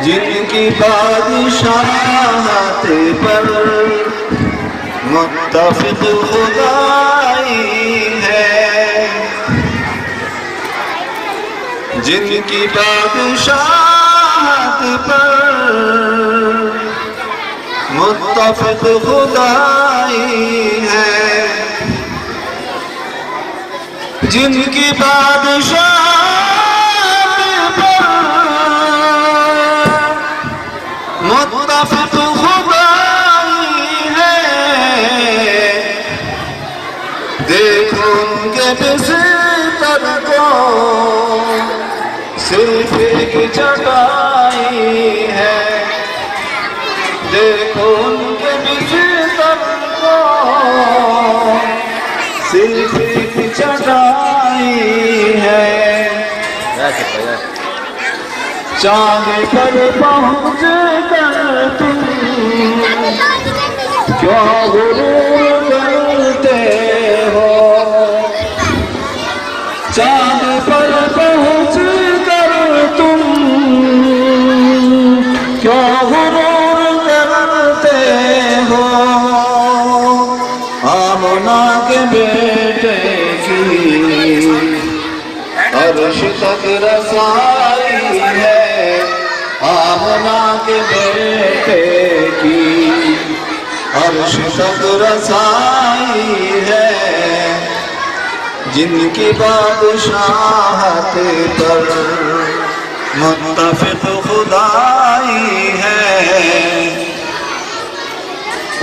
जिनकी बादशाहत पर मुत्तफिक खुदाई है, जिनकी बादशाहत पर मुत्तफिक खुदाई है, जिनकी बादशाहत पर मुत्तफिक खुदाई है। देखो उनके बिस्तर को सिर्फ एक चटाई है, देखो उनके बिस्तर को सिर्फ एक चटाई है। चांद पर पहुँच कर तुम क्यों गुरूर करते हो, चांद पर पहुँच कर तुम क्यों गुरूर करते हो। आमना के बेटे की अर्श तक रसाई है, आमना के बेटे की अर्श तक रसाई है, जिनकी बादशाहत पर मुत्तफिक खुदाई है।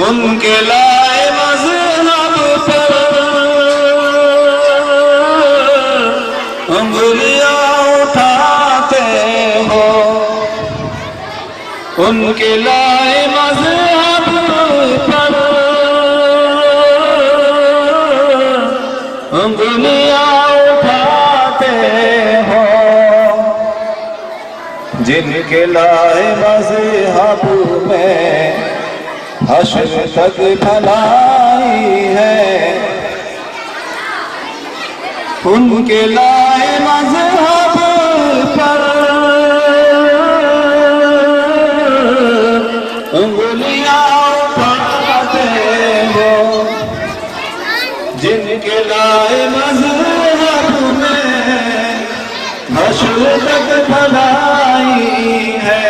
उनके लाए मज़हब पर उंगलियां उठाते हो, उनके लाए मज़हब पर उंगलियां उठाते हो, जिनके लाए मज़हब में हश्र तक भलाई है, उनके लाए मज़हब पर उंगलियां उठाते हो, जिनके लाए मज़हब में हश्र तक भलाई है।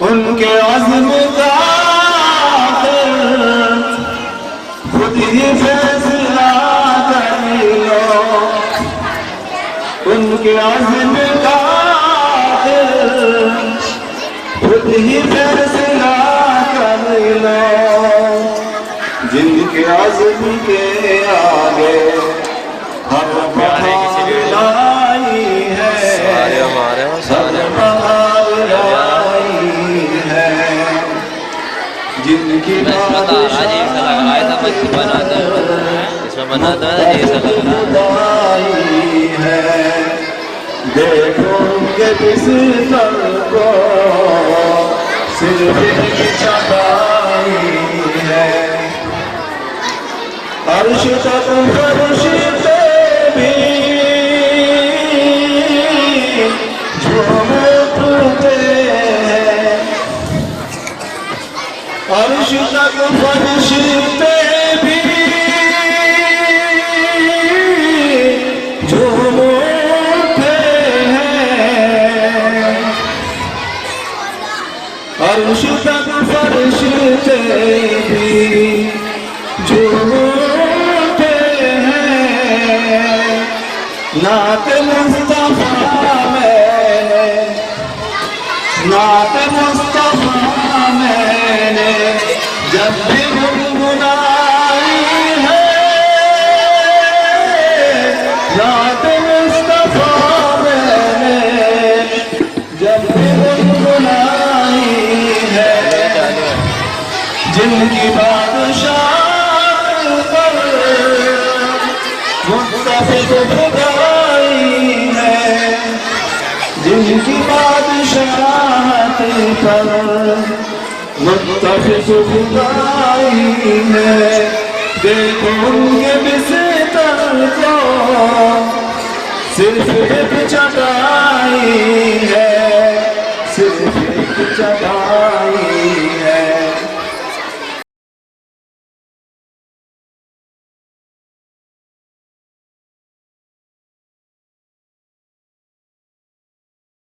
उनके अज़्म का खुद ही फैसला कर लो, उनके अज़्म का खुद ही फैसला कर लो, जिनके अज़्म के आगे हर बहार लाई है, हर बहार लाई है, जिनकी खुदाई है। देखो उनके बिस्तर को सिर्फ एक चटाई है, अर्श तक फर्श पे भी झूम उठते हैं, अर्श तक फर्श पे भी झूम उठते हैं, अर्श तक फर्श पे भी झूम उठते हैं। नात मुस्तफा मैंने, नात मुस्तफा मैंने जब भी गुनगुनाई है, नात मुस्तफा मैंने जब भी गुनगुनाई है, जिनकी बादशाहत पर मुत्तफिक खुदाई है, जिनकी बादशाहत पर मुत्तफिक खुदाई है। देखो उनके बिस्तर को सिर्फ एक चटाई है, से